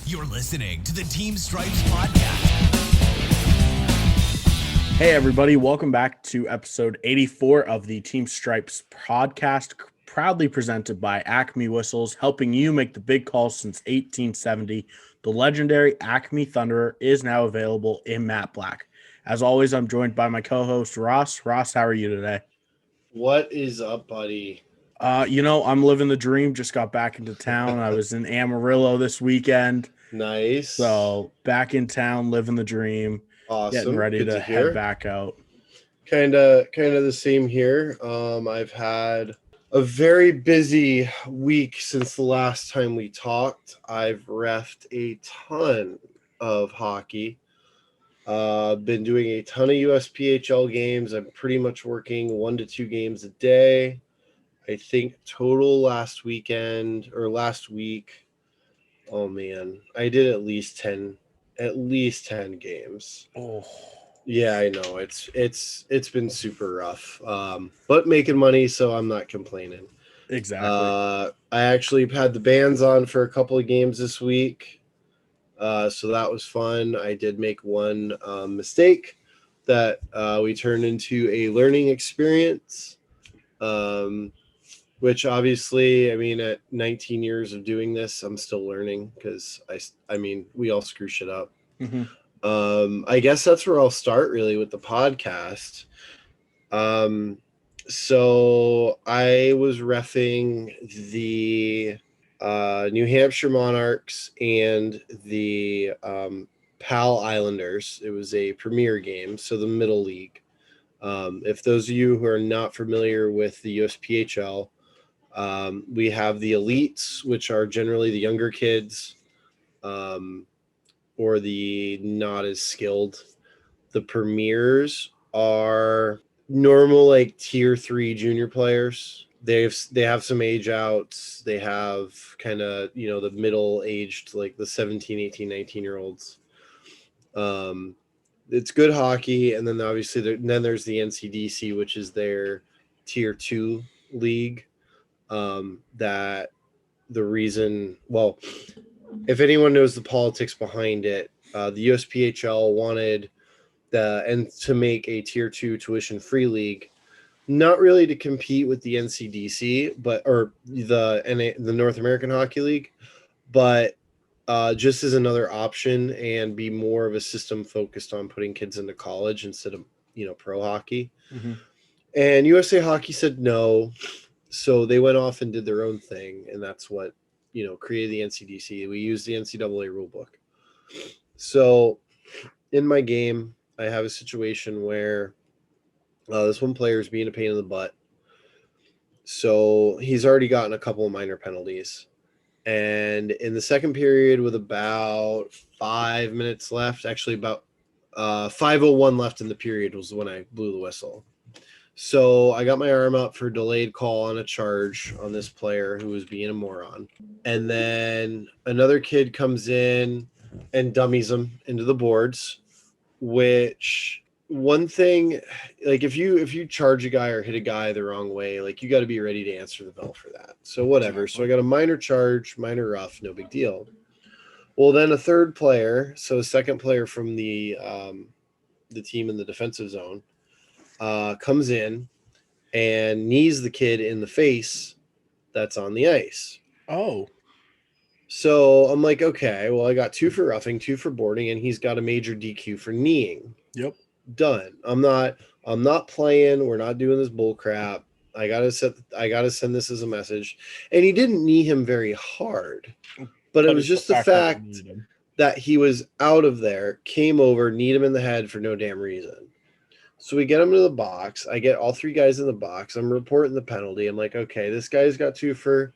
You're listening to the Team Stripes podcast. Hey, everybody. Welcome back to episode 84 of the Team Stripes podcast, proudly presented by Acme Whistles, helping you make the big calls since 1870. The legendary Acme Thunderer is now available in matte black. As always, I'm joined by my co-host, Ross. Ross, how are you today? What is up, buddy? I'm living the dream. Just got back into town. I was in Amarillo this weekend. Nice. So back in town, living the dream. Awesome. Getting ready Good to hear. head back out. Kind of the same here. I've had a very busy week since the last time we talked. I've reffed a ton of hockey. Been doing a ton of USPHL games. I'm pretty much working 1 to 2 games a day. I think total last week, oh man, I did at least 10 games. Oh. Yeah, I know. It's been super rough. But making money, so I'm not complaining. Exactly. I actually had the bands on for a couple of games this week. So that was fun. I did make one mistake that we turned into a learning experience. Which obviously, I mean, at 19 years of doing this, I'm still learning because I mean, we all screw shit up. Mm-hmm. I guess that's where I'll start really with the podcast. So I was reffing the New Hampshire Monarchs and the Pal Islanders. It was a premier game, so the middle league. If those of you who are not familiar with the USPHL, we have the elites, which are generally the younger kids, or the not as skilled. The premiers are normal, like tier 3 junior players. They have some age outs. They have kind of, the middle aged, like the 17, 18, 19-year-olds. It's good hockey. And then obviously then there's the NCDC, which is their tier 2 league. That the reason, well, if anyone knows the politics behind it, the USPHL wanted to make a tier 2 tuition free league, not really to compete with the NCDC, or the North American Hockey League, but just as another option and be more of a system focused on putting kids into college instead of pro hockey. Mm-hmm. And USA Hockey said no. So they went off and did their own thing, and that's what, created the NCDC. We used the NCAA rulebook. So in my game, I have a situation where this one player is being a pain in the butt. So he's already gotten a couple of minor penalties. And in the second period, with about 5 minutes left, actually about 5:01 left in the period was when I blew the whistle. So I got my arm up for delayed call on a charge on this player who was being a moron. And then another kid comes in and dummies him into the boards, which one thing, like if you charge a guy or hit a guy the wrong way, like you got to be ready to answer the bell for that. So whatever. So I got a minor charge, minor rough, no big deal. Well, then a third player, so a second player from the team in the defensive zone, comes in and knees the kid in the face that's on the ice. Oh. So I'm like, okay, well, I got 2 for roughing, 2 for boarding, and he's got a major DQ for kneeing. Yep. Done. I'm not playing. We're not doing this bull crap. I gotta send this as a message. And he didn't knee him very hard. But it was just the fact that he was out of there, came over, kneed him in the head for no damn reason. So we get him to the box. I get all 3 guys in the box. I'm reporting the penalty. I'm like, okay, this guy's got 2 for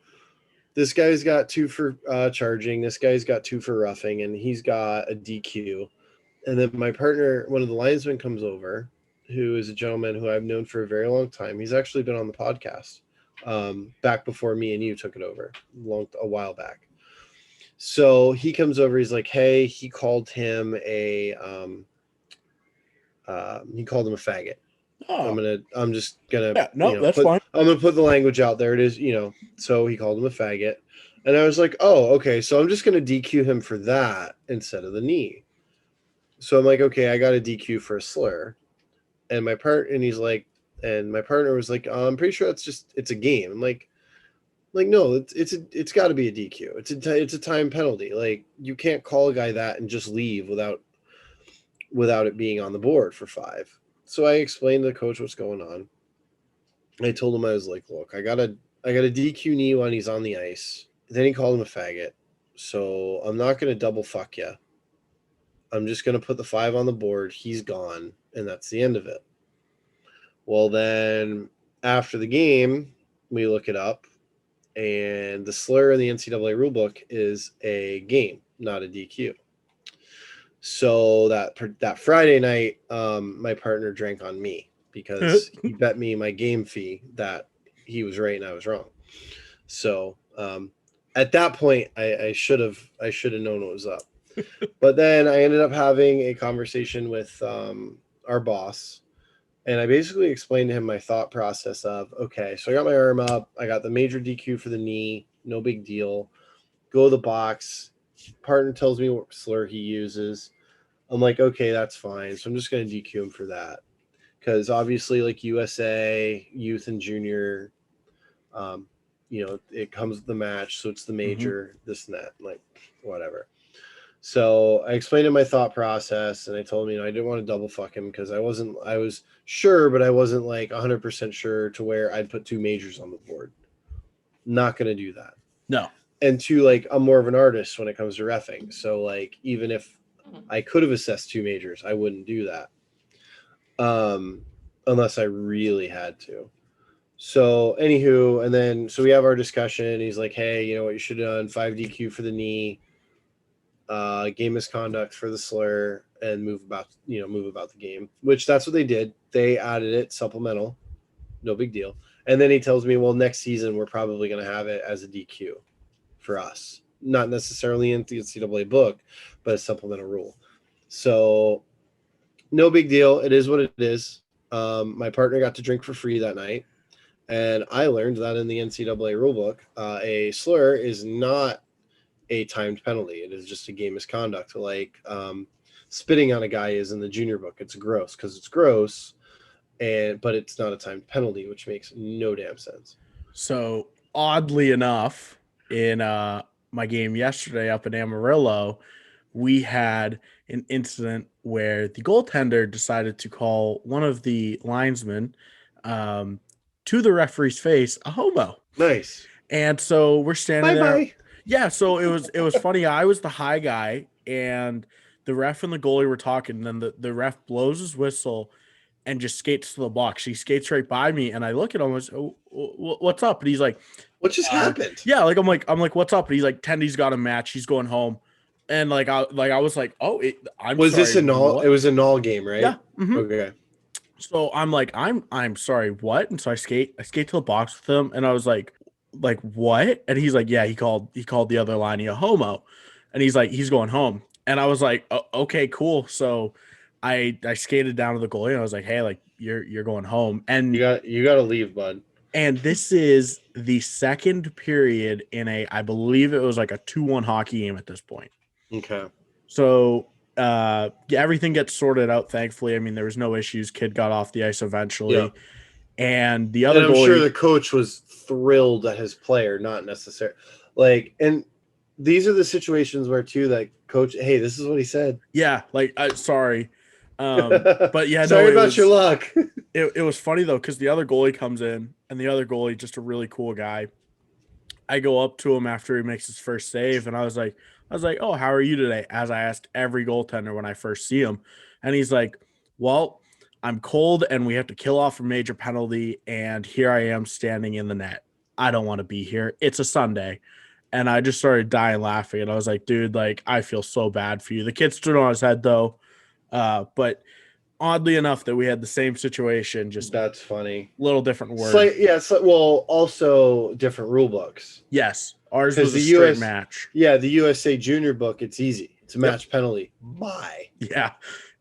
charging. This guy's got 2 for roughing, and he's got a DQ. And then my partner, one of the linesmen, comes over, who is a gentleman who I've known for a very long time. He's actually been on the podcast back before me and you took it over a while back. So he comes over. He's like, hey, he called him a faggot. Oh. I'm just gonna. Yeah, no, that's fine. I'm gonna put the language out there. It is, so he called him a faggot, And I was like, oh, okay, so I'm just going to DQ him for that instead of the knee. So I'm like, okay, I got a DQ for a slur. And my partner was like, I'm pretty sure it's a game. I'm like no, it's got to be a DQ. It's a time penalty. Like, you can't call a guy that and just leave without it being on the board for 5. So I explained to the coach what's going on. I told him, I was like, look, I got a DQ knee when he's on the ice. Then he called him a faggot. So I'm not going to double fuck you. I'm just going to put the 5 on the board. He's gone. And that's the end of it. Well, then after the game, we look it up. And the slur in the NCAA rulebook is a game, not a DQ. So that Friday night, my partner drank on me because he bet me my game fee that he was right and I was wrong. So at that point, I should have known what was up. But then I ended up having a conversation with our boss, and I basically explained to him my thought process of, okay, so I got my arm up, I got the major DQ for the knee, no big deal. Go to the box. Partner tells me what slur he uses. I'm like, okay, that's fine. So I'm just going to DQ him for that. Because obviously, like USA, youth and junior, it comes with the match. So it's the major, this and that, like whatever. So I explained him my thought process, and I told him, I didn't want to double fuck him because I was sure, but I wasn't like 100% sure to where I'd put 2 majors on the board. Not going to do that. No. And 2, like, I'm more of an artist when it comes to reffing. So, like, even if I could have assessed 2 majors, I wouldn't do that. Unless I really had to. So, anywho, and then, so we have our discussion. He's like, hey, you know what you should have done? 5 DQ for the knee, game misconduct for the slur, and move about the game, which that's what they did. They added it, supplemental, no big deal. And then he tells me, well, next season, we're probably going to have it as a DQ for us. Not necessarily in the NCAA book, but a supplemental rule. So no big deal. It is what it is. My partner got to drink for free that night. And I learned that in the NCAA rulebook, a slur is not a timed penalty. It is just a game misconduct. Like spitting on a guy is in the junior book. It's gross because it's gross, but it's not a timed penalty, which makes no damn sense. So oddly enough, in my game yesterday up in Amarillo, we had an incident where the goaltender decided to call one of the linesmen to the referee's face a homo. Nice. And so we're standing there. Bye-bye. Yeah, so it was funny. I was the high guy, and the ref and the goalie were talking. And then the ref blows his whistle and just skates to the box. He skates right by me, and I look at him and say, oh, what's up? And he's like, what just happened? Yeah, like I'm like, what's up? And he's like, Tendy's got a match. He's going home. And I was like, oh, was sorry, this a null? It was a null game, right? Yeah. Mm-hmm. Okay. So I'm like, I'm sorry, what? And so I skate to the box with him, and I was like what? And he's like, yeah, he called the other line a homo, and he's like, he's going home. And I was like, oh, okay, cool. So I skated down to the goalie, and I was like, hey, like you're going home, and you got to leave, bud. And this is the second period in I believe it was like a 2-1 hockey game at this point. Okay. So everything gets sorted out, thankfully. I mean, there was no issues. Kid got off the ice eventually. Yeah. And the other goalie, sure the coach was thrilled at his player, not necessarily. Like, and these are the situations where, too, that coach, hey, this is what he said. Yeah, like, sorry. But yeah, sorry about your luck. It was funny, though, because the other goalie comes in, and the other goalie, just a really cool guy. I go up to him after he makes his first save, and I was like, oh, how are you today? As I asked every goaltender when I first see him. And he's like, well, I'm cold and we have to kill off a major penalty. And here I am standing in the net. I don't want to be here. It's a Sunday. And I just started dying laughing. And I was like, dude, like, I feel so bad for you. The kid stood on his head, though. But oddly enough, that we had the same situation. Just that's funny. Little different words. Well, also different rule books. Yes. Ours was a straight match. Yeah, the USA Junior book, it's easy. It's a match penalty. Bye. Yeah.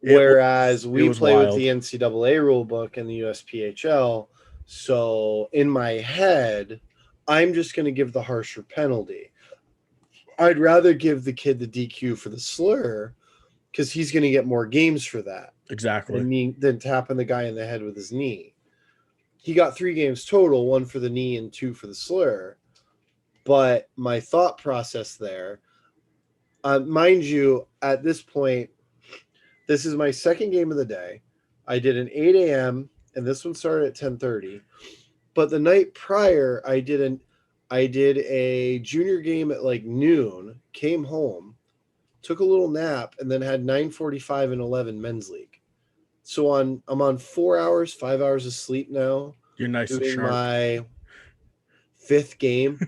Whereas we play wild with the NCAA rule book and the USPHL. So in my head, I'm just going to give the harsher penalty. I'd rather give the kid the DQ for the slur because he's going to get more games for that Exactly. than tapping the guy in the head with his knee. He got 3 games total, 1 for the knee and 2 for the slur. But my thought process there, mind you, at this point, this is my second game of the day. I did an 8 a.m. and this one started at 10:30. But the night prior, I did a junior game at like noon, came home, took a little nap, and then had 9:45 and 11 men's league. So I'm on 4 hours, 5 hours of sleep now. You're nice and Doing sharp. my 5th game.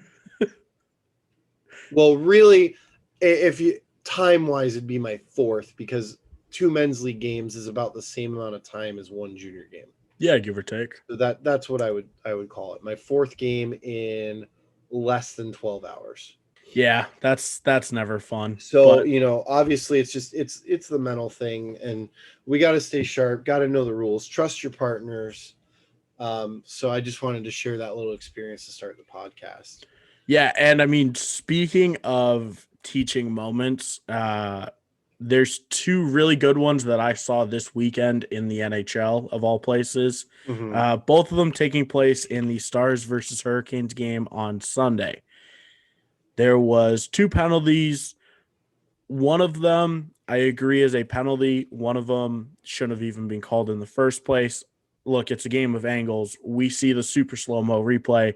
Well, really, if you time wise, it'd be my 4th because 2 men's league games is about the same amount of time as 1 junior game. Yeah, give or take. So that's what I would call it. My 4th game in less than 12 hours. Yeah, that's never fun. So, obviously it's the mental thing, and we got to stay sharp, got to know the rules, trust your partners. So I just wanted to share that little experience to start the podcast. Yeah, and I mean, speaking of teaching moments, there's 2 really good ones that I saw this weekend in the NHL of all places. Mm-hmm. Both of them taking place in the Stars versus Hurricanes game on Sunday. There was 2 penalties. One of them, I agree, is a penalty. One of them shouldn't have even been called in the first place. Look, it's a game of angles. We see the super slow-mo replay.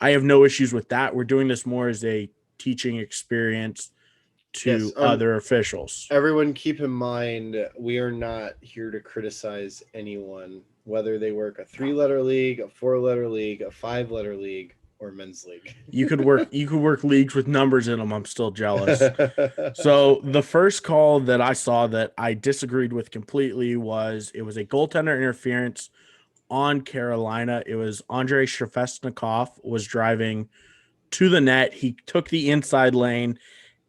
I have no issues with that. We're doing this more as a teaching experience to other officials. Everyone keep in mind, we are not here to criticize anyone, whether they work a 3-letter league, a 4-letter league, a 5-letter league, or men's league. You could work leagues with numbers in them. I'm still jealous. So the first call that I saw that I disagreed with completely was it was a goaltender interference on Carolina. It was Andrei Shevestnikov was driving to the net. He took the inside lane,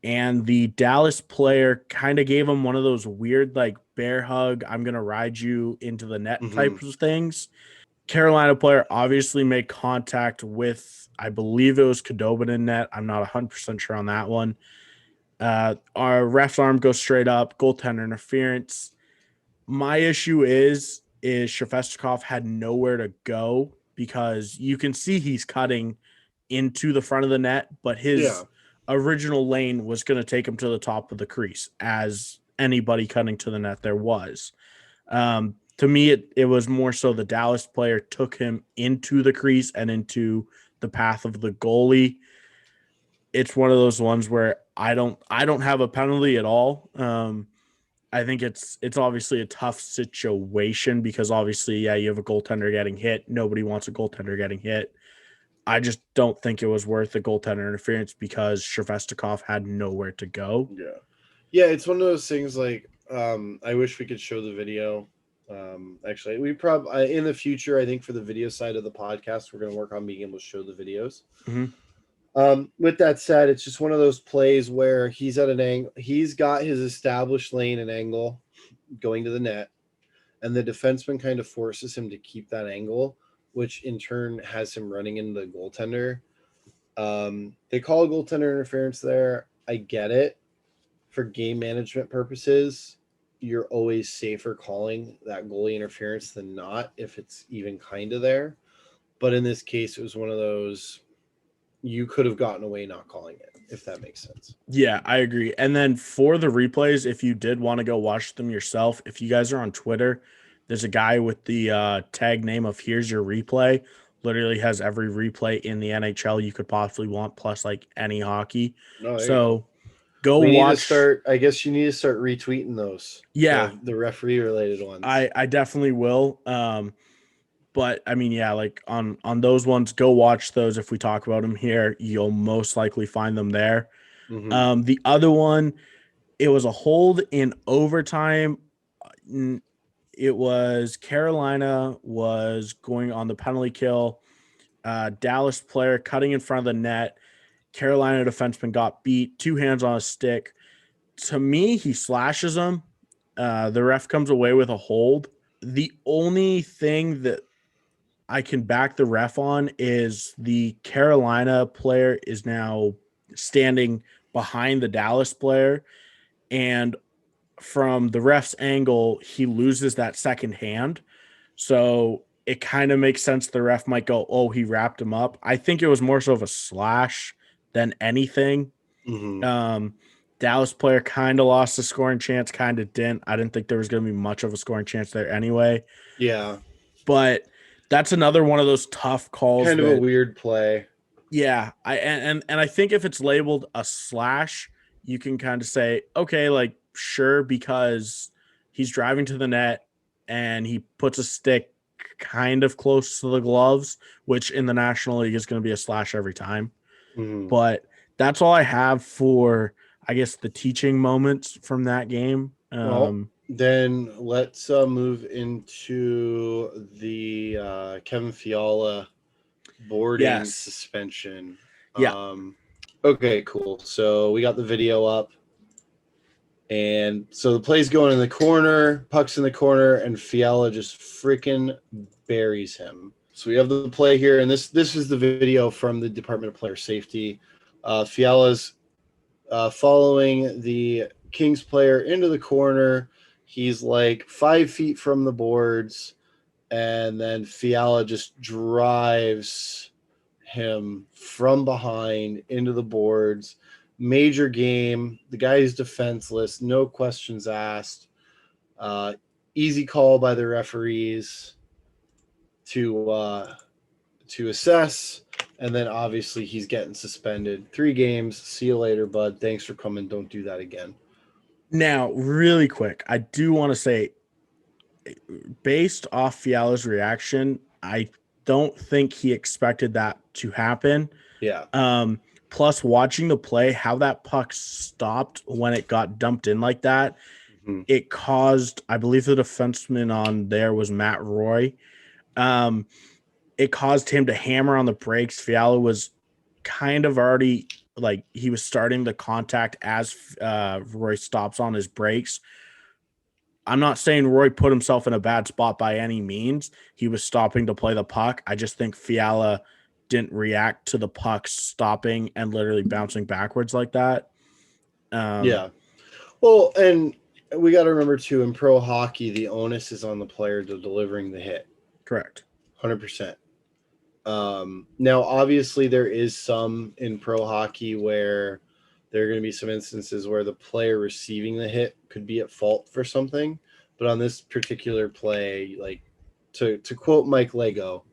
and the Dallas player kind of gave him one of those weird, like, bear hug, I'm going to ride you into the net type of things. Carolina player obviously made contact with, I believe it was Khudobin in net. I'm not 100% sure on that one. Our ref's arm goes straight up, goaltender interference. My issue is Shevestnikov had nowhere to go because you can see he's cutting into the front of the net, but his original lane was going to take him to the top of the crease, as anybody cutting to the net there was. To me, it was more so the Dallas player took him into the crease and into the path of the goalie. It's one of those ones where I don't have a penalty at all. I think it's obviously a tough situation because obviously, you have a goaltender getting hit. Nobody wants a goaltender getting hit. I just don't think it was worth the goaltender interference because Shevestnikov had nowhere to go. Yeah, it's one of those things like I wish we could show the video. Actually, we probably in the future, I think for the video side of the podcast, we're going to work on being able to show the videos. Mm-hmm. With that said, it's just one of those plays where he's at an angle. He's got his established lane and angle going to the net, and the defenseman kind of forces him to keep that angle, which in turn has him running into the goaltender. They call a goaltender interference there. I get it. For game management purposes, you're always safer calling that goalie interference than not if it's even kind of there. But in this case, it was one of those you could have gotten away not calling it, if that makes sense. Yeah, I agree. And then for the replays, if you did want to go watch them yourself, if you guys are on Twitter, there's a guy with the tag name of Here's Your Replay. Literally has every replay in the NHL you could possibly want, plus like any hockey. So go watch. I guess you need to start retweeting those. Yeah. The referee related ones. I definitely will. But I mean, like on those ones, go watch those. If we talk about them here, you'll most likely find them there. Mm-hmm. The other one, it was a hold in overtime. It was Carolina was going on the penalty kill. Dallas player cutting in front of the net. Carolina defenseman got beat, 2 hands on a stick. To me, he slashes him. The ref comes away with a hold. The only thing that I can back the ref on is the Carolina player is now standing behind the Dallas player, and from the ref's angle, he loses that second hand. So it kind of makes sense the ref might go, oh, he wrapped him up. I think it was more so of a slash than anything. Dallas player kind of lost the scoring chance, kind of didn't. I didn't think there was going to be much of a scoring chance there anyway. Yeah. But that's another one of those tough calls. Kind of a weird play. Yeah. And I think if it's labeled a slash, you can kind of say, okay, like, sure, because he's driving to the net and he puts a stick kind of close to the gloves, which in the National League is going to be a slash every time. But that's all I have for, I guess, the teaching moments from that game. Then let's move into the Kevin Fiala boarding suspension. Yeah. Okay, cool. So we got the video up. And so the play's going in the corner, puck's in the corner, and Fiala just freaking buries him. So we have the play here, and this is the video from the Department of Player Safety. Fiala's following the Kings player into the corner. He's like 5 feet from the boards, and then Fiala just drives him from behind into the boards. Major game. The guy is defenseless. No questions asked. Easy call by the referees to assess. And then obviously he's getting suspended. 3 games. See you later, bud. Thanks for coming. Don't do that again. Now, really quick, I do want to say, based off Fiala's reaction, I don't think he expected that to happen. Yeah. Plus, watching the play, how that puck stopped when it got dumped in like that, it caused, I believe the defenseman on there was Matt Roy. It caused him to hammer on the brakes. Fiala was kind of already, like, he was starting the contact as Roy stops on his brakes. I'm not saying Roy put himself in a bad spot by any means. He was stopping to play the puck. I just think Fiala didn't react to the puck stopping and literally bouncing backwards like that. Yeah. Well, and we got to remember too, in pro hockey, the onus is on the player to delivering the hit. Correct. 100%. Now, obviously, there is some in pro hockey where there are going to be some instances where the player receiving the hit could be at fault for something. But on this particular play, like to quote Mike Lego,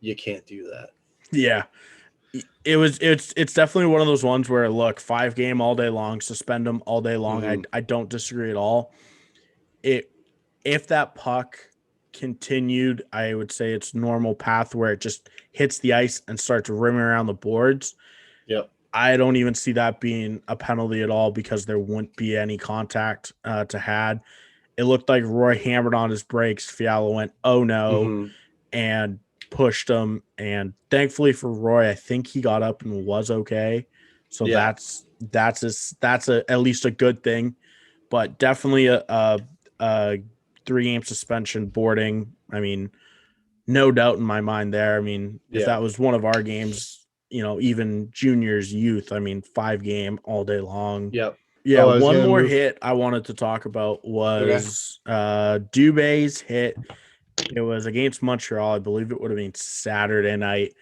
you can't do that. Yeah, it's definitely one of those ones where, look, 5 game all day long, suspend them all day long. I don't disagree at all. If that puck continued, I would say it's normal path where it just hits the ice and starts rimming around the boards. Yep. I don't even see that being a penalty at all because there wouldn't be any contact to had. It looked like Roy hammered on his brakes. Fiala went, oh no, and pushed him. And thankfully for Roy, I think he got up and was okay. So that's at least a good thing. But definitely a 3-game suspension, boarding. I mean, no doubt in my mind there. I mean, if that was one of our games, you know, even juniors, youth, I mean, 5 game all day long. Yep. Yeah. One more hit I wanted to talk about was Dubé's hit. It was against Montreal. I believe it would have been Saturday night.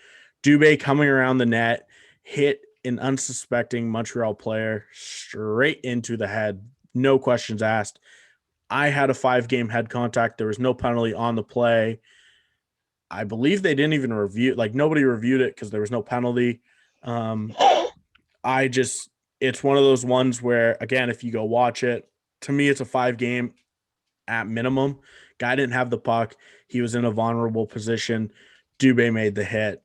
Dubé coming around the net, hit an unsuspecting Montreal player straight into the head. No questions asked. I had a 5-game head contact. There was no penalty on the play. I believe they didn't even review, like nobody reviewed it because there was no penalty. It's one of those ones where, again, if you go watch it, to me, it's a 5-game at minimum. Guy didn't have the puck. He was in a vulnerable position. Dubé made the hit.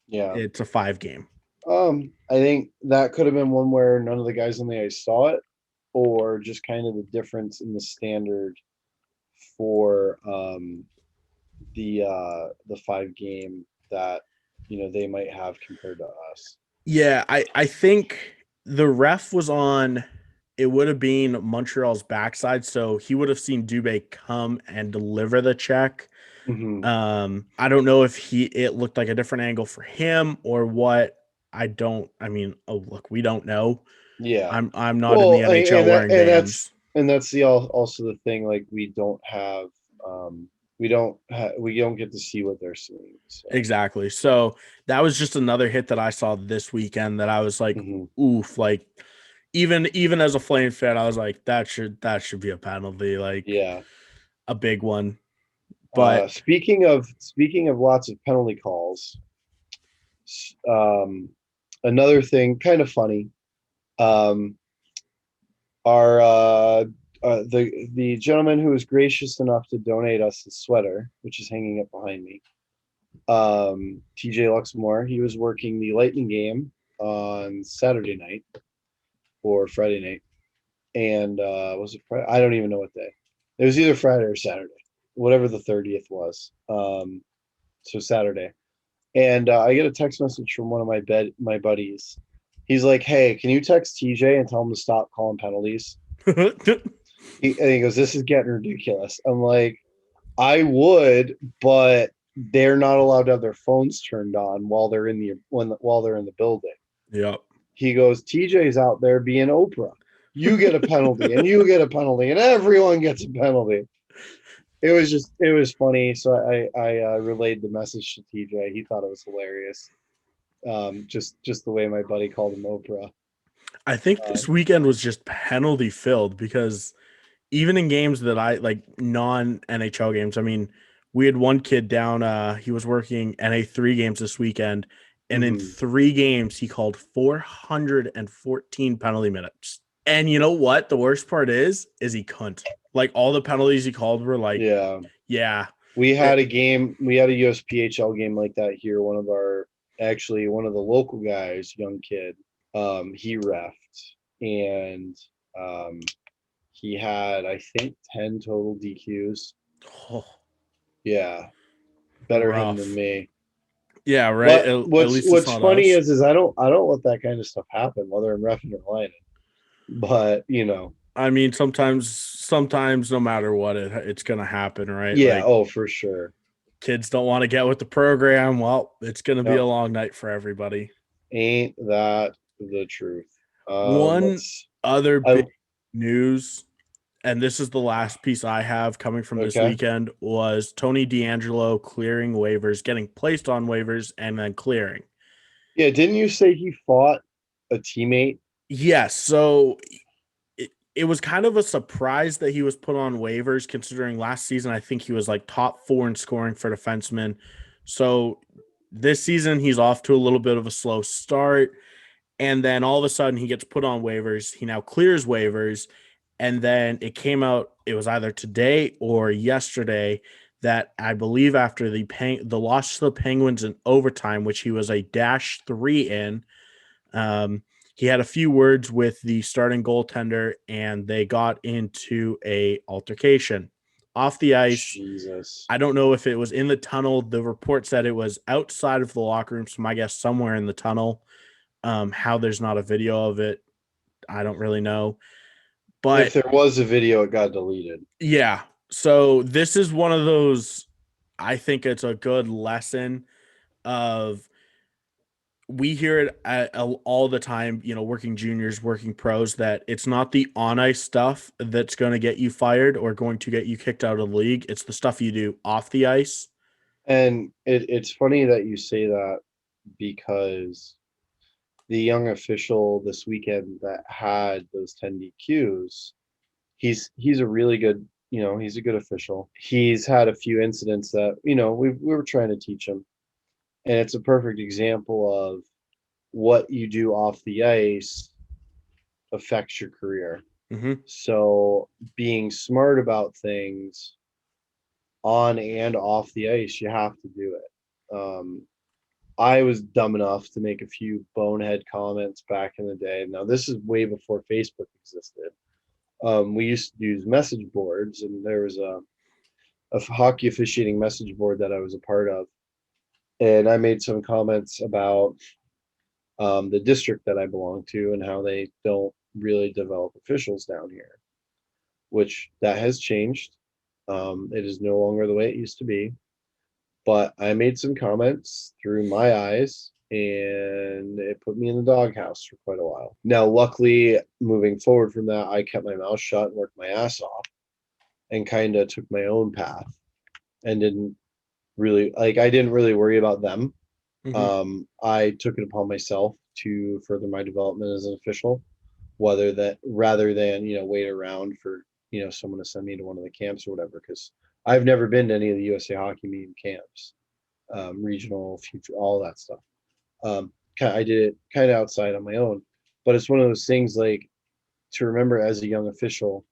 Yeah. It's a 5-game. I think that could have been one where none of the guys on the ice saw it, or just kind of the difference in the standard for the 5-game that, you know, they might have compared to us. Yeah, I think the ref was on, it would have been Montreal's backside, so he would have seen Dubé come and deliver the check. I don't know if it looked like a different angle for him or what. We don't know. Yeah. I'm not in the NHL wearing bands. That's also the thing. Like we don't get to see what they're seeing. So. Exactly. So that was just another hit that I saw this weekend that I was like, oof, like even as a Flame fan, I was like, that should be a penalty, like Yeah. a big one. But speaking of lots of penalty calls, another thing kind of funny, our the gentleman who was gracious enough to donate us the sweater, which is hanging up behind me, TJ Luxmore, he was working the Lightning game on Saturday night or Friday night, and was it Friday? I don't even know what day. It was either Friday or Saturday, whatever the 30th was. So Saturday, and I get a text message from one of my buddies. He's like, "Hey, can you text TJ and tell him to stop calling penalties?" He goes, "This is getting ridiculous." I'm like, "I would, but they're not allowed to have their phones turned on while they're in the building." Yep. He goes, "TJ's out there being Oprah. You get a penalty, and you get a penalty, and everyone gets a penalty." It was funny. So I relayed the message to TJ. He thought it was hilarious. Just the way my buddy called him Oprah. I think this weekend was just penalty filled because even in games that I like non-NHL games, I mean, we had one kid down, he was working NA3 games this weekend, and in 3 games he called 414 penalty minutes. And you know what? The worst part is he couldn't. Like all the penalties he called were like, yeah. We had a USPHL game like that here. One of the local guys, young kid, he reffed, and he had, I think, 10 total DQs. Oh, yeah, better him than me. Yeah, right. But what's funny is I don't let that kind of stuff happen, whether I'm reffing or lining. But I mean, sometimes no matter what, it's gonna happen, right? Yeah. For sure. Kids don't want to get with the program. Well, it's gonna be a long night for everybody. Ain't that the truth? One other big news, and this is the last piece I have coming from this weekend, was Tony DeAngelo clearing waivers, getting placed on waivers, and then clearing. Yeah, didn't you say he fought a teammate? Yes. So it was kind of a surprise that he was put on waivers, considering last season I think he was like top 4 in scoring for defensemen. So this season he's off to a little bit of a slow start, and then all of a sudden he gets put on waivers. He now clears waivers, and then it came out, it was either today or yesterday, that I believe after the loss to the Penguins in overtime, which he was a -3 in, he had a few words with the starting goaltender, and they got into a altercation off the ice. Jesus. I don't know if it was in the tunnel. The report said it was outside of the locker room, so my guess somewhere in the tunnel. How there's not a video of it, I don't really know. But if there was a video, it got deleted. Yeah. So this is one of those, I think it's a good lesson of, we hear it all the time, working juniors, working pros, that it's not the on-ice stuff that's going to get you fired or going to get you kicked out of the league. It's the stuff you do off the ice. And it's funny that you say that, because the young official this weekend that had those 10 DQs, he's a really good, he's a good official. He's had a few incidents that, we were trying to teach him. And it's a perfect example of what you do off the ice affects your career. So being smart about things on and off the ice, you have to do it. I was dumb enough to make a few bonehead comments back in the day. Now, this is way before Facebook existed. We used to use message boards, and there was a hockey officiating message board that I was a part of. And I made some comments about the district that I belong to and how they don't really develop officials down here, which that has changed. It is no longer the way it used to be. But I made some comments through my eyes, and it put me in the doghouse for quite a while. Now, luckily, moving forward from that, I kept my mouth shut and worked my ass off and kind of took my own path and didn't really I didn't really worry about them. I took it upon myself to further my development as an official, rather than wait around for someone to send me to one of the camps or whatever, because I've never been to any of the USA Hockey Meme camps, regional, future, all that stuff. I did it kind of outside on my own, but it's one of those things like to remember as a young official,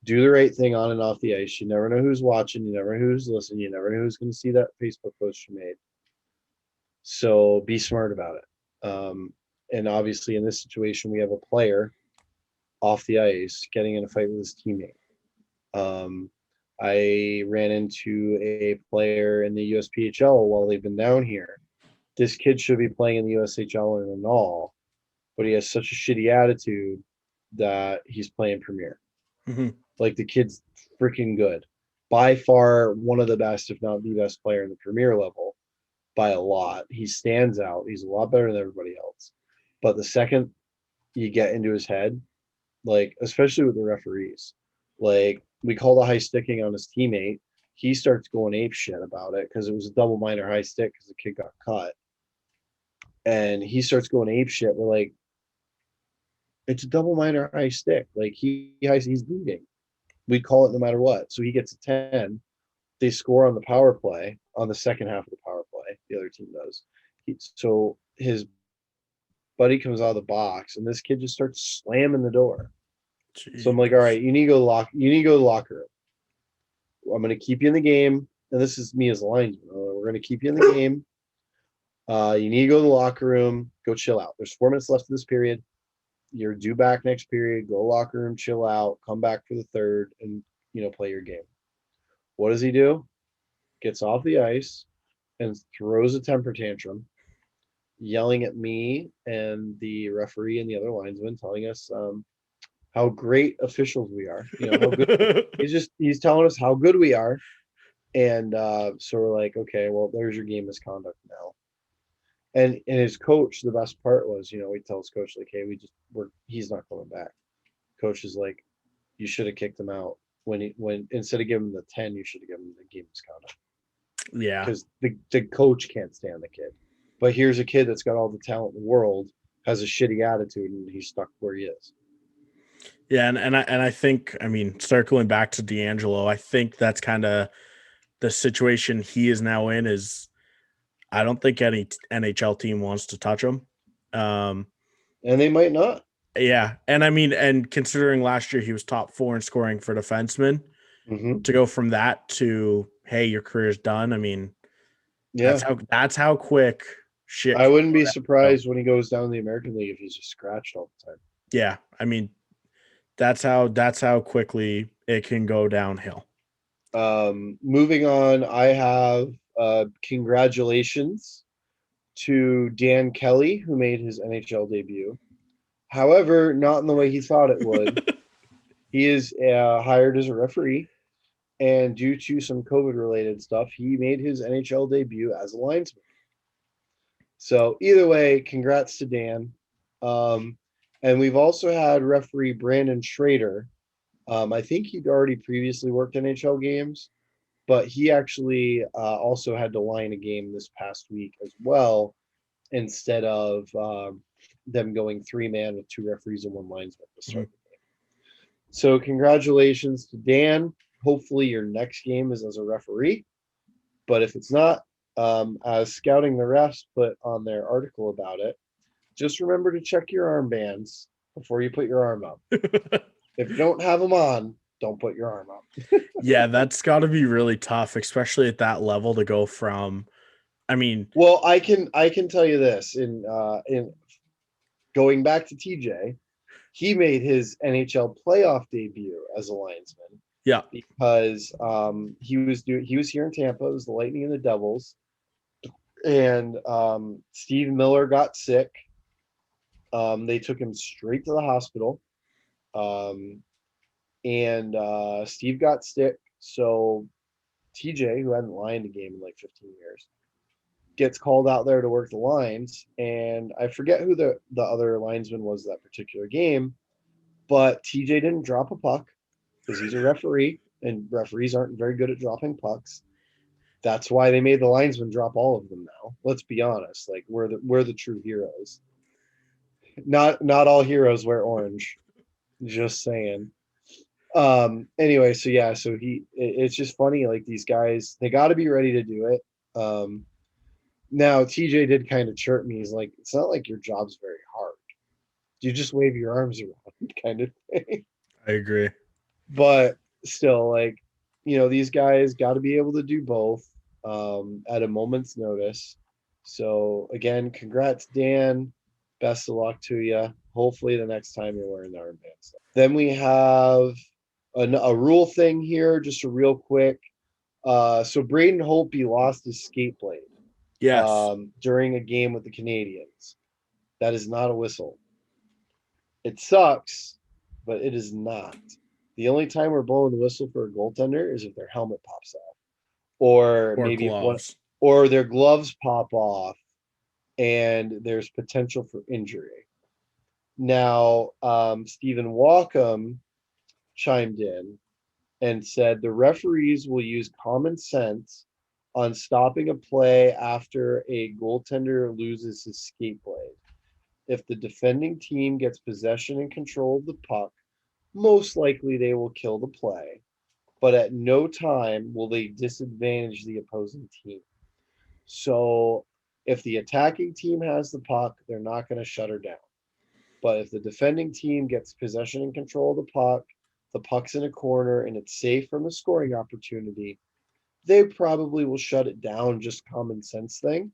do the right thing on and off the ice. You never know who's watching, you never know who's listening, you never know who's going to see that Facebook post you made. So be smart about it. And obviously in this situation, we have a player off the ice getting in a fight with his teammate. I ran into a player in the USPHL while they've been down here. This kid should be playing in the USHL and all, but he has such a shitty attitude that he's playing Premier. Like, the kid's freaking good. By far one of the best, if not the best player in the Premier level by a lot. He stands out. He's a lot better than everybody else. But the second you get into his head, like, especially with the referees, like, we called a high sticking on his teammate. He starts going ape shit about it because it was a double minor high stick because the kid got cut. And he starts going ape shit. We're like, it's a double minor high stick. Like, he's bleeding. We call it no matter what. So he gets a 10. They score on the power play, on the second half of the power play. The other team does. So his buddy comes out of the box, and this kid just starts slamming the door. Jeez. So I'm like, all right, you need to go to the locker room. I'm going to keep you in the game. And this is me as a linesman. We're going to keep you in the game. You need to go to the locker room. Go chill out. There's 4 minutes left of this period. You're due back next period. Go locker room, chill out, come back for the third, and play your game. What does he do? Gets off the ice and throws a temper tantrum, yelling at me and the referee and the other linesman, telling us how great officials we are. How good. He's telling us how good we are. And so we're like, okay, well, there's your game misconduct now. And his coach, the best part was, we tell his coach, like, hey, he's not coming back. Coach is like, you should have kicked him out. When instead of giving him the 10, you should have given him the game misconduct. Yeah. Because the coach can't stand the kid. But here's a kid that's got all the talent in the world, has a shitty attitude, and he's stuck where he is. Yeah, and I think, I mean, circling back to DeAngelo, I think that's kind of the situation he is now in. Is I don't think any NHL team wants to touch him. And they might not. Yeah. And I mean, and considering last year he was top 4 in scoring for defensemen, to go from that to, hey, your career's done. I mean, yeah, that's how quick shit. I wouldn't be surprised when he goes down in the American League if he's just scratched all the time. Yeah. I mean, that's how quickly it can go downhill. Moving on, I have congratulations to Dan Kelly, who made his NHL debut. However, not in the way he thought it would. He is hired as a referee, and due to some COVID-related stuff, he made his NHL debut as a linesman. So either way, congrats to Dan. And we've also had referee Brandon Schrader. I think he'd already previously worked NHL games, but he actually also had to line a game this past week as well, instead of them going 3-man with 2 referees and 1 linesman to start the game. So congratulations to Dan. Hopefully your next game is as a referee, but if it's not, as Scouting the Refs put on their article about it, just remember to check your armbands before you put your arm up. If you don't have them on, don't put your arm up. Yeah, that's got to be really tough, especially at that level, to go from. I mean, well, I can tell you this: in going back to TJ, he made his NHL playoff debut as a linesman. Yeah, because he was here in Tampa. It was the Lightning and the Devils, and Steve Miller got sick. They took him straight to the hospital. And Steve got sick, so TJ, who hadn't lined a game in like 15 years, gets called out there to work the lines, and I forget who the other linesman was that particular game, but TJ didn't drop a puck because he's a referee, and referees aren't very good at dropping pucks. That's why they made the linesman drop all of them now. Let's be honest. Like we're the true heroes. Not all heroes wear orange. Just saying. Anyway, so yeah, so it's just funny, like these guys, they gotta be ready to do it. Now TJ did kind of chirp me. He's like, it's not like your job's very hard. You just wave your arms around kind of thing. I agree. But still, like, these guys got to be able to do both at a moment's notice. So again, congrats, Dan. Best of luck to you. Hopefully the next time you're wearing the armbands. Then we have a rule thing here, just a real quick. So Braden Holtby lost his skate blade. Yes. During a game with the Canadians. That is not a whistle. It sucks, but it is not. The only time we're blowing the whistle for a goaltender is if their helmet pops off, or maybe gloves. or their gloves pop off, and there's potential for injury. Now, Stephen Walkham chimed in and said the referees will use common sense on stopping a play after a goaltender loses his skate blade. If the defending team gets possession and control of the puck, most likely they will kill the play, but at no time will they disadvantage the opposing team. So if the attacking team has the puck, they're not going to shut her down. But if the defending team gets possession and control of the puck's in a corner, and it's safe from a scoring opportunity, they probably will shut it down, just common sense thing,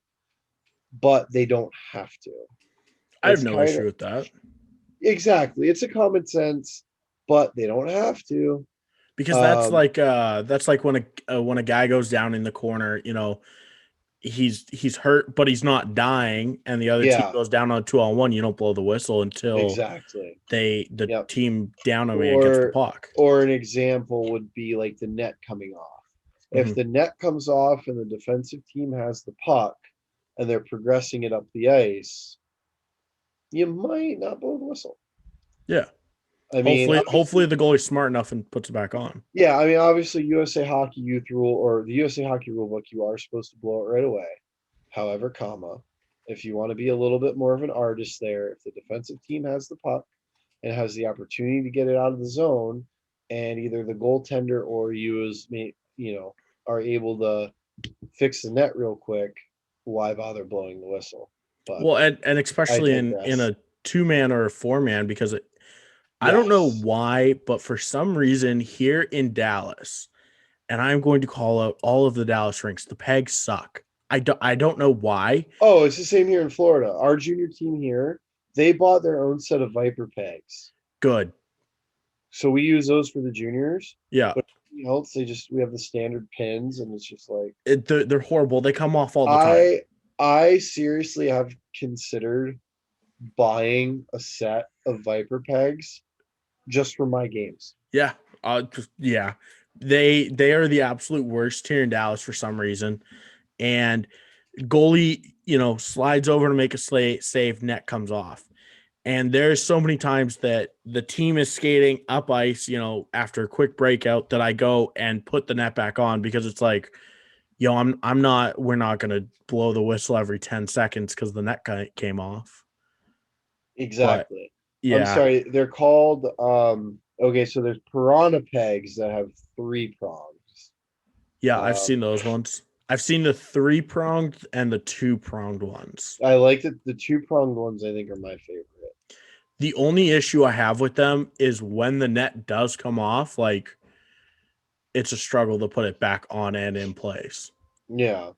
but they don't have to. I have no issue with that. Exactly. It's a common sense, but they don't have to. Because that's like when a guy goes down in the corner, he's hurt, but he's not dying, and the other team goes down on 2-on-1. You don't blow the whistle until the team down on me gets the puck. Or an example would be like the net coming off. If the net comes off and the defensive team has the puck and they're progressing it up the ice, you might not blow the whistle. Yeah. Hopefully the goalie's smart enough and puts it back on. Yeah, I mean, obviously USA Hockey Youth Rule or the USA Hockey Rulebook, you are supposed to blow it right away. However, if you want to be a little bit more of an artist there, if the defensive team has the puck and has the opportunity to get it out of the zone, and either the goaltender or you are able to fix the net real quick, why bother blowing the whistle? But and especially in a 2-man or a 4-man, because I don't know why, but for some reason here in Dallas, and I'm going to call out all of the Dallas rinks, the pegs suck. I don't know why. Oh, it's the same here in Florida. Our junior team here, they bought their own set of Viper pegs. Good. So we use those for the juniors. Yeah. But else, we have the standard pins, and it's just like they're horrible. They come off all the time. I seriously have considered buying a set of Viper pegs just for my games. Yeah. They are the absolute worst here in Dallas for some reason. And goalie, slides over to make a save, net comes off. And there's so many times that the team is skating up ice, after a quick breakout, that I go and put the net back on, because it's like, we're not going to blow the whistle every 10 seconds because the net came off. Exactly. But, yeah. I'm sorry. They're called, okay, so there's piranha pegs that have 3 prongs. Yeah, I've seen those ones. I've seen the 3-pronged and the 2-pronged ones. I like the 2-pronged ones, I think, are my favorite. The only issue I have with them is when the net does come off, like, it's a struggle to put it back on and in place. Yeah.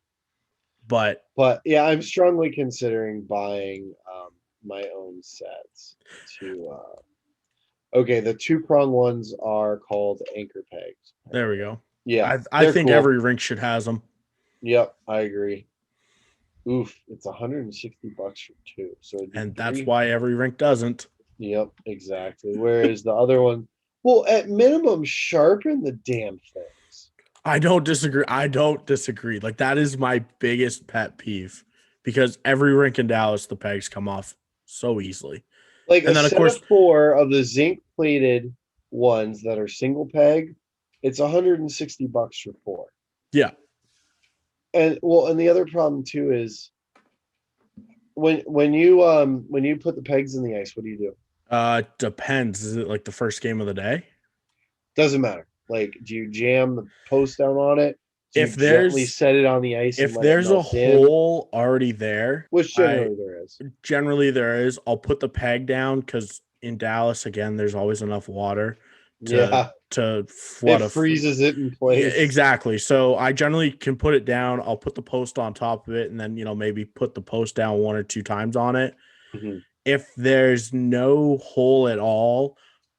But yeah, I'm strongly considering buying my own sets okay, the 2-prong ones are called anchor pegs. There we go. Yeah. I think cool. every rink should has them. Yep, I agree. Oof, it's $160 for 2. And that's why every rink doesn't. Yep, exactly. Whereas the other one, well, at minimum, sharpen the damn things. I don't disagree. I don't disagree. Like that is my biggest pet peeve because every rink in Dallas, the pegs come off so easily. Like a And then of set course, of 4 of the zinc plated ones that are single peg, it's $160 for 4. yeah, And and the other problem too is when you put the pegs in the ice, what do you do? depends. Is it like the first game of the day? Doesn't matter. Like, do you jam the post down on it? Do you If gently there's set it on the ice and if let it there's a melt in? hole already there, Which I generally there is. generally there is. I'll put the peg down because in Dallas again, there's always enough water Yeah, to it flood freezes it in yeah, place. exactly. So I generally can put it down. I'll put the post on top of it, and then maybe put the post down 1 or 2 times on it. Mhm. If there's no hole at all,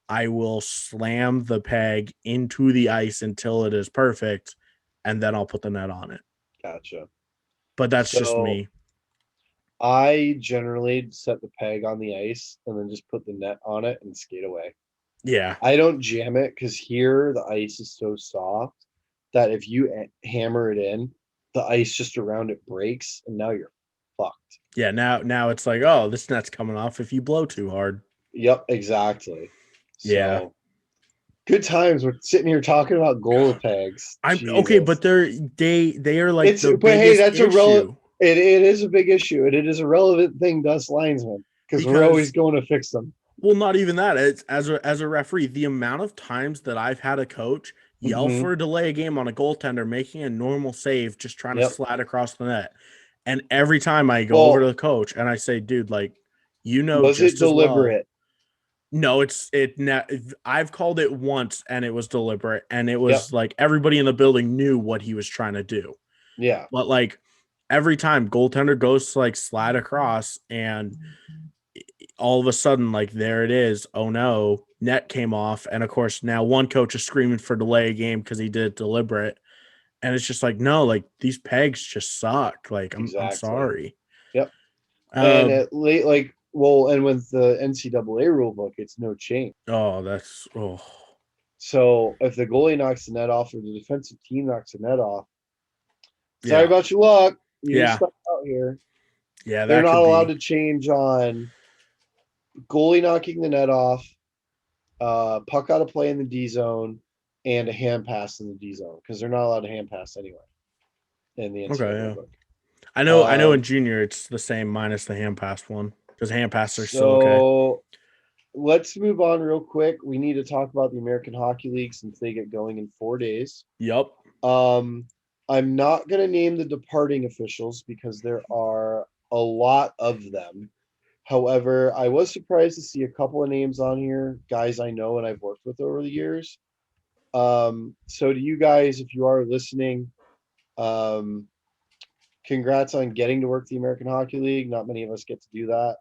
I will slam the peg into the ice until it is perfect, and then I'll put the net on it. Gotcha. But that's just So me. I generally set the peg on the ice and then just put the net on it and skate away. Yeah. I don't jam it because here the ice is so soft that if you hammer it in, the ice just around it breaks and now you're fucked. Yeah. Now it's like, oh, this net's coming off if you blow too hard. Yep, exactly. Yeah. So good times. We're sitting here talking about goalie pegs. I'm okay, Jesus. but they are like It's the but hey, biggest that's a issue it is a big issue, and it is a relevant thing to us linesmen because we're always because going to fix them. well, not even that. It's as a referee, the amount of times that I've had a coach yell Mm-hmm. for a delay game on a goaltender making a normal save, just trying to Yep. slide across the net. And every time I go over Well, to the coach and I say, dude, like, was it just as well. deliberate? No, I've called it once and it was deliberate. And it Yep. was like everybody in the building knew what he was trying to do. Yeah. But like every time goaltender goes to like slide across and all of a sudden, like there it is. Oh no, net came off. And of course, now one coach is screaming for delay a game because he did it deliberate. And it's just like, no, like these pegs just suck. Like, I'm Exactly. sorry. Yep. And at late, like, well, and with the NCAA rule book, it's no change. Oh, that's oh So if the goalie knocks the net off or the defensive team knocks the net off, sorry yeah. about your luck. You're Yeah. stuck out here. Yeah, They're that not could allowed be. to change on goalie knocking the net off, puck out of play in the D zone, and a hand pass in the D zone because they're not allowed to hand pass anyway in the NCAA Okay, yeah. book. I know in junior it's the same minus the hand pass one because hand pass are still okay. So let's move on real quick. We need to talk about the American Hockey League since they get going in 4 days. Yep. I'm not going to name the departing officials because there are a lot of them. However, I was surprised to see a couple of names on here, guys I know and I've worked with over the years. So to you guys, if you are listening, congrats on getting to work the American Hockey League. Not many of us get to do that.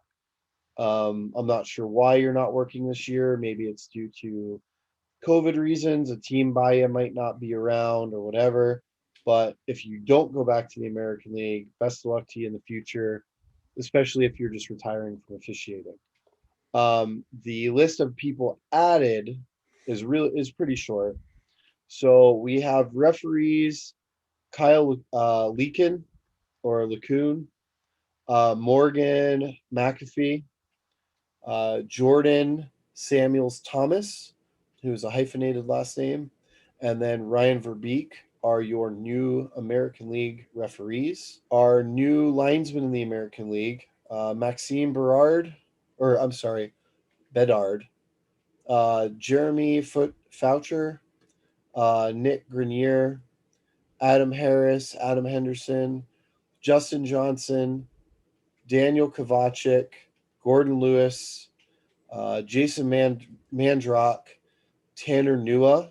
I'm not sure why you're not working this year. Maybe it's due to COVID reasons. A team buy-in might not be around or whatever. But if you don't go back to the American League, best of luck to you in the future, especially if you're just retiring from officiating. The list of people added is pretty short. So we have referees Kyle Leakin or LeCun, Morgan McAfee, Jordan Samuels Thomas, who's a hyphenated last name, and then Ryan Verbeek are your new American League referees. Our new linesman in the American League, Maxime Bedard, Jeremy Foucher, Nick Grenier, Adam Harris, Adam Henderson, Justin Johnson, Daniel Kovacic, Gordon Lewis, Jason Mandrock, Tanner Nua,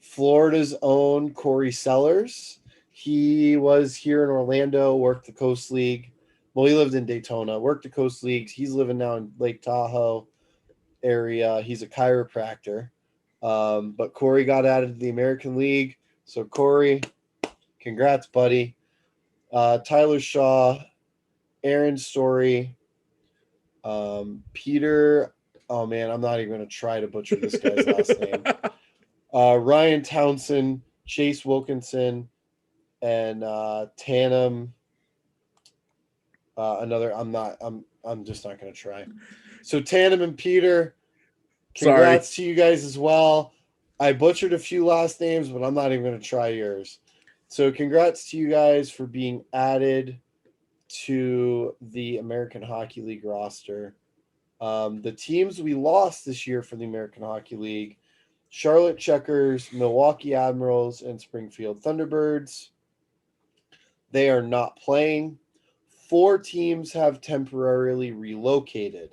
Florida's own Corey Sellers. He was here in Orlando, worked the Coast League. Well, he lived in Daytona, worked the Coast Leagues. He's living now in Lake Tahoe area. He's a chiropractor. But Corey got added to the American League. So, Corey, congrats, buddy. Tyler Shaw, Aaron Story, Peter. Oh, man, I'm not even going to try to butcher this guy's last name. Ryan Townsend, Chase Wilkinson, and Tannum. I'm just not going to try. So Tannum and Peter, congrats to you guys as well. I butchered a few last names, but I'm not even going to try yours. So congrats to you guys for being added to the American Hockey League roster. The teams we lost this year for the American Hockey League: Charlotte Checkers, Milwaukee Admirals, and Springfield Thunderbirds. They are not playing. 4 teams have temporarily relocated.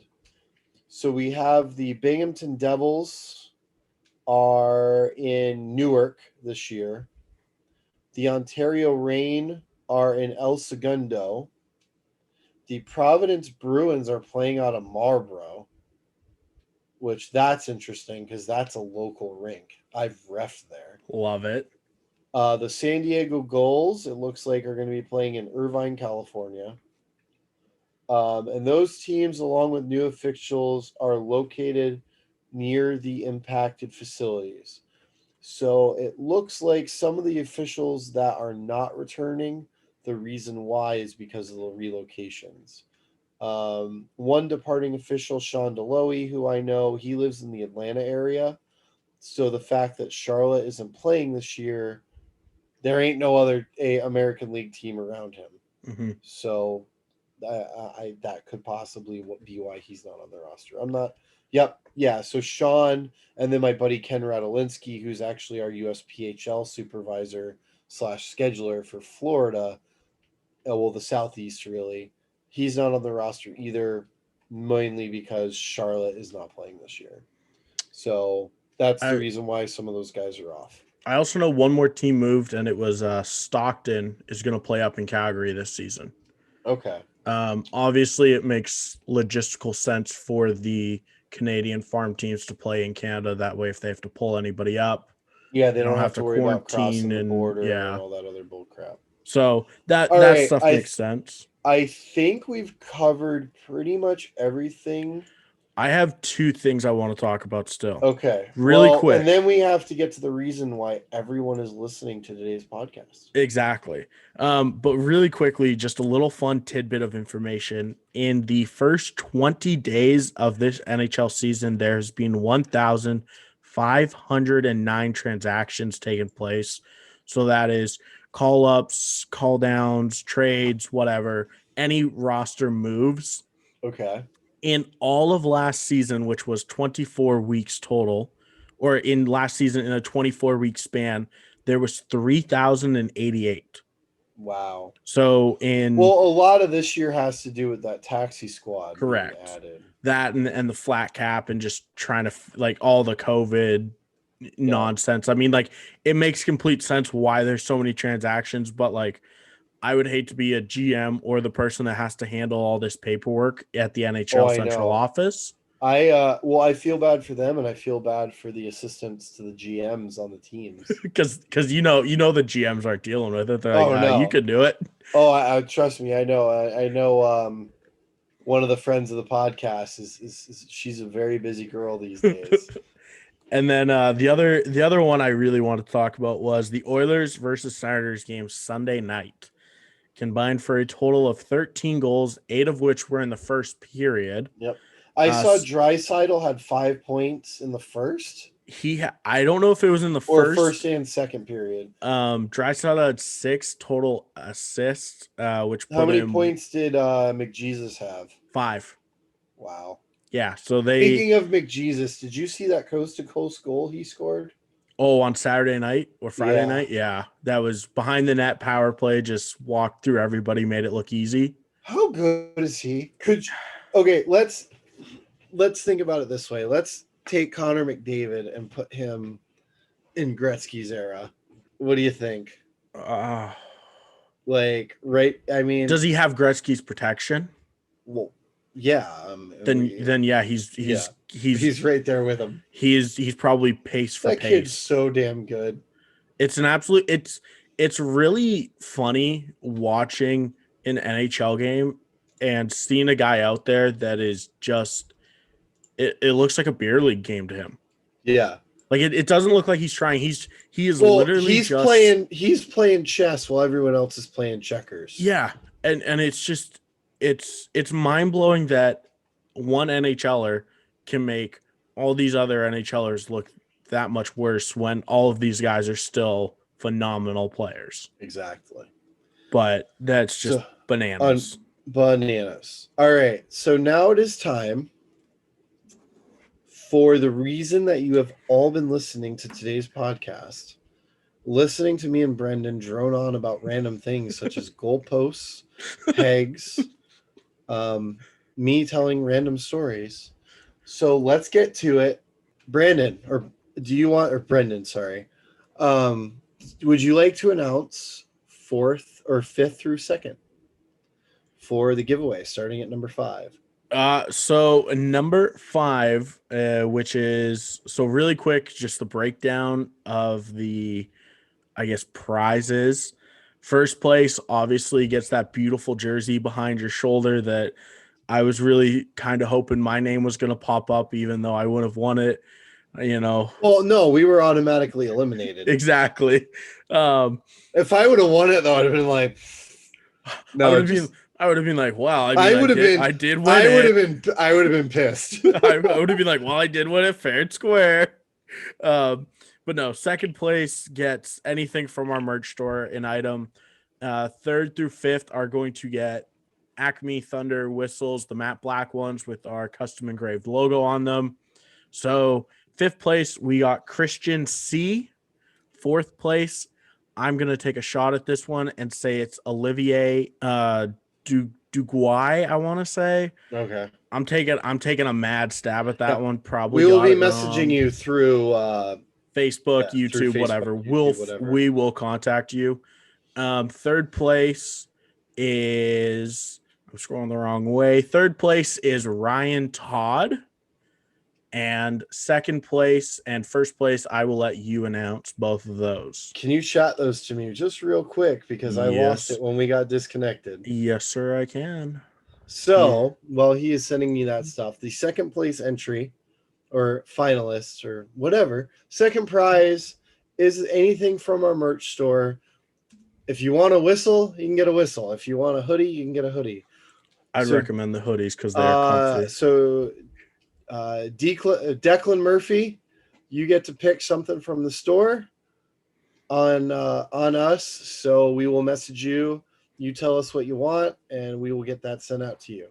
So we have the Binghamton Devils are in Newark this year. The Ontario Reign are in El Segundo. The Providence Bruins are playing out of Marlborough, which that's interesting because that's a local rink. I've reffed there. Love it. The San Diego Gulls, it looks like, are going to be playing in Irvine, California. And those teams, along with new officials, are located near the impacted facilities. So it looks like some of the officials that are not returning, the reason why is because of the relocations. One departing official, Sean Deloe, who I know, he lives in the Atlanta area. So the fact that Charlotte isn't playing this year, there ain't no other American League team around him. Mm-hmm. So that could possibly be why he's not on the roster. I'm not. Yep. Yeah. So Sean, and then my buddy Ken Radolinski, who's actually our USPHL supervisor / scheduler for Florida. Well, the Southeast, really. He's not on the roster either, mainly because Charlotte is not playing this year. So that's the reason why some of those guys are off. I also know one more team moved, and it was Stockton is going to play up in Calgary this season. Okay. Obviously, it makes logistical sense for the Canadian farm teams to play in Canada. That way, if they have to pull anybody up, yeah, they don't have to worry about crossing the border and and all that other bull crap. So that stuff makes sense. I think we've covered pretty much everything. I have 2 things I want to talk about still. Okay. Really quick. And then we have to get to the reason why everyone is listening to today's podcast. Exactly. But really quickly, just a little fun tidbit of information. In the first 20 days of this NHL season, there's been 1,509 transactions taking place. So that is call-ups, call-downs, trades, whatever, any roster moves. Okay. In all of last season, which was 24 weeks total, or in last season in a 24-week span, there was 3,088. Wow. So a lot of this year has to do with that taxi squad. Correct. Added. That and the flat cap and just trying to all the COVID nonsense. I mean, it makes complete sense why there's so many transactions, but I would hate to be a GM or the person that has to handle all this paperwork at the NHL central office. I feel bad for them, and I feel bad for the assistants to the GMs on the teams. Because the GMs aren't dealing with it. They're like, no. You can do it. Oh, I trust me. I know. I know. One of the friends of the podcast is she's a very busy girl these days. And then the other one I really wanted to talk about was the Oilers versus Senators game Sunday night. Combined for a total of 13 goals, 8 of which were in the first period. Yep. I saw Draisaitl had 5 points in the first. I don't know if it was in the first and second period. Draisaitl had 6 total assists, which how many points did McJesus have? 5. Wow. Yeah. So speaking of McJesus, did you see that coast to coast goal he scored? Oh, on Saturday night or Friday night? Yeah. That was behind the net power play, just walked through everybody, made it look easy. How good is he? Okay, let's think about it this way. Let's take Connor McDavid and put him in Gretzky's era. What do you think? I mean, does he have Gretzky's protection? Well, yeah. Then yeah, he's right there with him. He's probably pace for that pace. Kid's so damn good. It's an absolute. It's really funny watching an NHL game and seeing a guy out there that is just. It looks like a beer league game to him. Yeah. Like it doesn't look like he's trying. He is literally he's playing chess while everyone else is playing checkers. Yeah, and it's just it's mind-blowing that one NHLer can make all these other NHLers look that much worse when all of these guys are still phenomenal players. Exactly. But that's just bananas. Bananas. All right. So now it is time for the reason that you have all been listening to today's podcast, listening to me and Brendan drone on about random things such as goalposts, pegs, me telling random stories. So let's get to it. Brendan, sorry. Would you like to announce 4th or 5th through 2nd for the giveaway starting at number 5? So number 5, which is really quick, just the breakdown of the, I guess, prizes. First place obviously gets that beautiful jersey behind your shoulder that I was really kind of hoping my name was going to pop up, even though I wouldn't have won it, Well, no, we were automatically eliminated. Exactly. If I would have won it, though, I'd have been like, no, I would have been like, wow. I would have been. I did win. I would have been pissed. I would have been like, well, I did win it fair and square. But no, second place gets anything from our merch store, an item. 3rd through 5th are going to get Acme Thunder whistles, the matte black ones with our custom engraved logo on them. So 5th place, we got Christian C. 4th place, I'm going to take a shot at this one and say it's Olivier Duguay, I want to say. Okay. I'm taking a mad stab at that one. Probably we will be messaging you through Facebook, YouTube, whatever. We will contact you. 3rd place is, I'm scrolling the wrong way. 3rd place is Ryan Todd. And 2nd place and 1st place, I will let you announce both of those. Can you chat those to me just real quick? Because I lost it when we got disconnected. Yes, sir, I can. So, while he is sending me that stuff, the 2nd place entry or finalists or whatever, 2nd prize is anything from our merch store. If you want a whistle, you can get a whistle. If you want a hoodie, you can get a hoodie. I'd recommend the hoodies because they're comfy. So Declan Murphy, you get to pick something from the store on us. So we will message you. You tell us what you want, and we will get that sent out to you.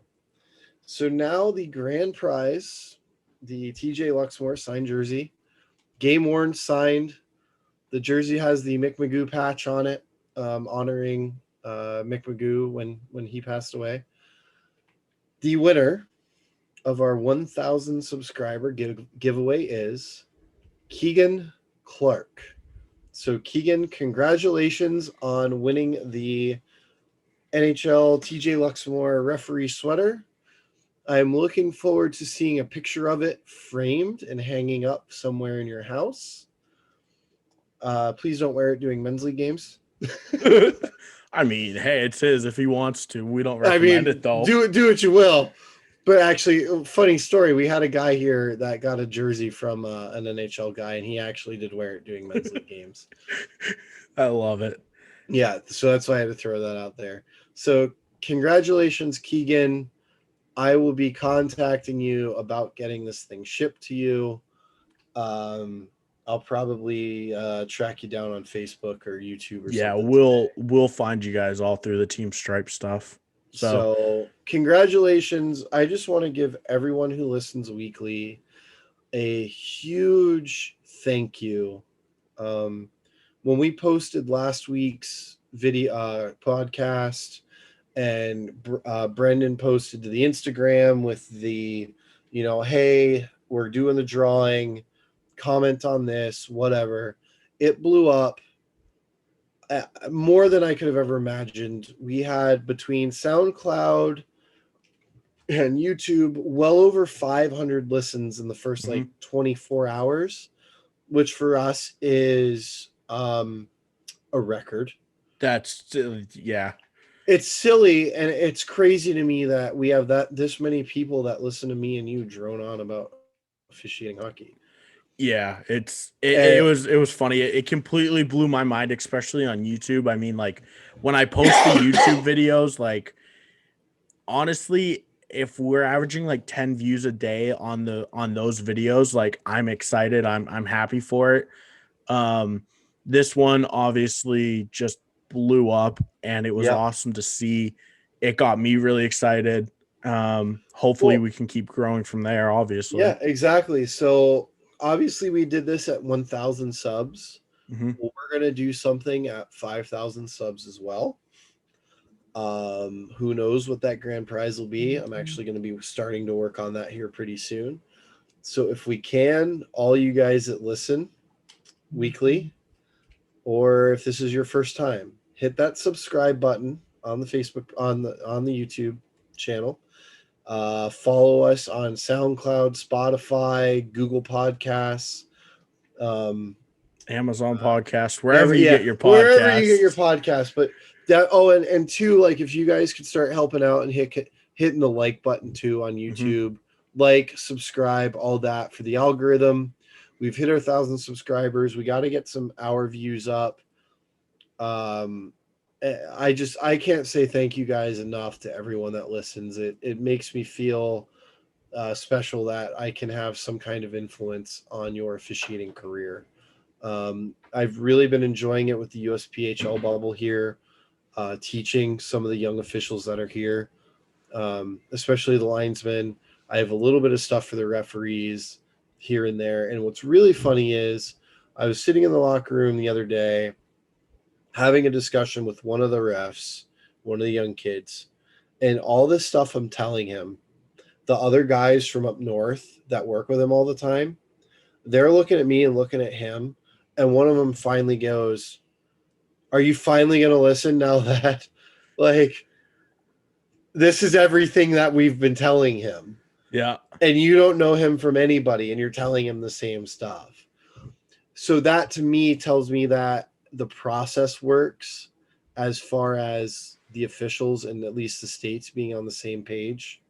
So now the grand prize, the TJ Luxmore signed jersey, game worn signed. The jersey has the Mick Magoo patch on it, honoring Mick Magoo when he passed away. The winner of our 1,000 subscriber giveaway is Keegan Clark. So Keegan, congratulations on winning the NHL TJ Luxmore referee sweater. I'm looking forward to seeing a picture of it framed and hanging up somewhere in your house. Please don't wear it during men's league games. I mean, hey, it's his if he wants to. We don't recommend it though. Do what you will. But actually, funny story, we had a guy here that got a jersey from an NHL guy, and he actually did wear it during men's league games. I love it. Yeah, so that's why I had to throw that out there. So congratulations, Keegan. I will be contacting you about getting this thing shipped to you. I'll probably track you down on Facebook or YouTube or something. Yeah, we'll find you guys all through the Team Stripe stuff. So congratulations. I just want to give everyone who listens weekly a huge thank you. When we posted last week's video podcast and Brendan posted to the Instagram with the, hey, we're doing the drawing, comment on this, whatever. It blew up. More than I could have ever imagined. We had between SoundCloud and YouTube well over 500 listens in the first 24 hours, which for us is a record. That's yeah. It's silly and it's crazy to me that we have this many people that listen to me and you drone on about officiating hockey. Yeah, it And- it was funny. It completely blew my mind, especially on YouTube. I mean, like when I post the YouTube videos, like honestly, if we're averaging like 10 views a day on those videos, like I'm excited. I'm happy for it. This one obviously just blew up and it was Yep. awesome to see. It got me really excited. Hopefully Well, we can keep growing from there, obviously. yeah, exactly. So obviously we did this at 1,000 subs. Mhm. Well, we're gonna do something at 5,000 subs as well. Who knows what that grand prize will be? I'm actually going to be starting to work on that here pretty soon. So if we can, all you guys that listen weekly, or if this is your first time, hit that subscribe button on the Facebook on the YouTube channel. Follow us on SoundCloud, Spotify, Google Podcasts, Amazon podcast, wherever you get your podcast. wherever you get your podcast. But that and two, like if you guys could start helping out and hitting the like button too on YouTube, like, subscribe, all that for the algorithm. We've hit our 1,000 subscribers. We got to get some hour views up. I can't say thank you guys enough to everyone that listens. It makes me feel special that I can have some kind of influence on your officiating career. I've really been enjoying it with the USPHL bubble here, teaching some of the young officials that are here, especially the linesmen. I have a little bit of stuff for the referees here and there. And what's really funny is I was sitting in the locker room the other day having a discussion with one of the refs, one of the young kids, and all this stuff I'm telling him, the other guys from up north that work with him all the time, they're looking at me and looking at him. And one of them finally goes, "Are you finally going to listen now that, like, this is everything that we've been telling him? Yeah. And you don't know him from anybody, and you're telling him the same stuff." So that to me tells me that the process works as far as the officials and at least the states being on the same page.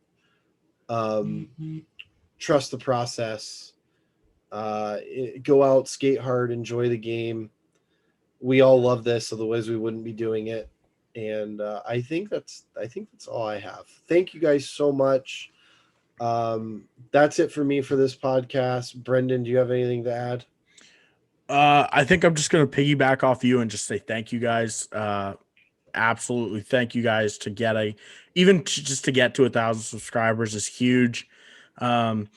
Trust the process. Go out, skate hard, enjoy the game. We all love this, otherwise we wouldn't be doing it. And I think that's all I have. Thank you guys so much. That's it for me for this podcast. Brendan, do you have anything to add? I think I'm just going to piggyback off you and just say thank you guys. Absolutely. Thank you guys to get just to get to 1,000 subscribers is huge. And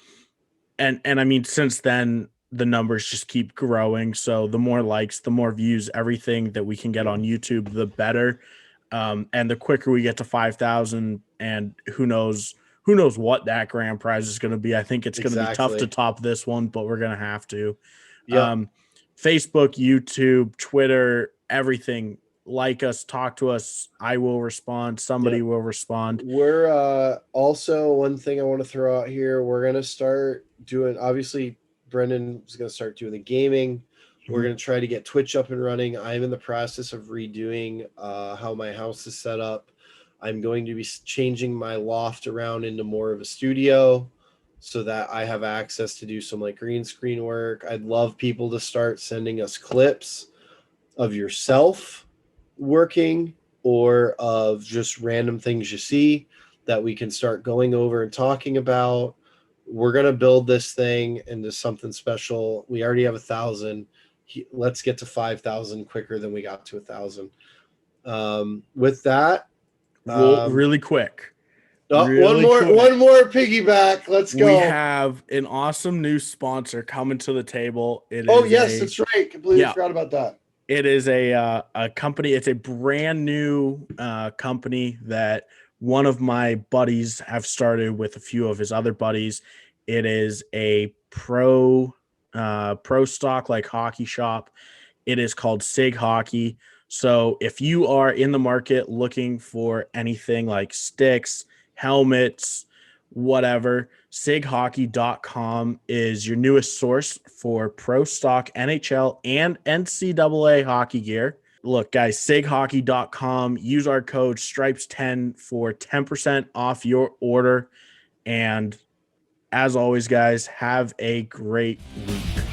I mean, since then the numbers just keep growing. So the more likes, the more views, everything that we can get on YouTube, the better. And the quicker we get to 5,000, and who knows what that grand prize is going to be. I think it's going to be tough to top this one, but we're going to have to. Yeah. Facebook, YouTube, Twitter, everything. Like us, talk to us. I will respond. Somebody will respond. We're also, one thing I want to throw out here, we're going to start doing, obviously Brendan is going to start doing the gaming. We're going to try to get Twitch up and running. I'm in the process of redoing how my house is set up. I'm going to be changing my loft around into more of a studio so that I have access to do some like green screen work. I'd love people to start sending us clips of yourself working or of just random things you see that we can start going over and talking about. We're going to build this thing into something special. We already have 1,000. Let's get to 5,000 quicker than we got to 1,000. With that, really quick. One more piggyback. Let's go. We have an awesome new sponsor coming to the table. That's right. Completely forgot about that. It is a company. It's a brand new company that one of my buddies have started with a few of his other buddies. It is a pro stock like hockey shop. It is called Sig Hockey. So if you are in the market looking for anything like sticks, helmets, whatever, sighockey.com is your newest source for pro stock NHL and NCAA hockey gear. Look, guys, sighockey.com. Use our code STRIPES10 for 10% off your order. And as always, guys, have a great week.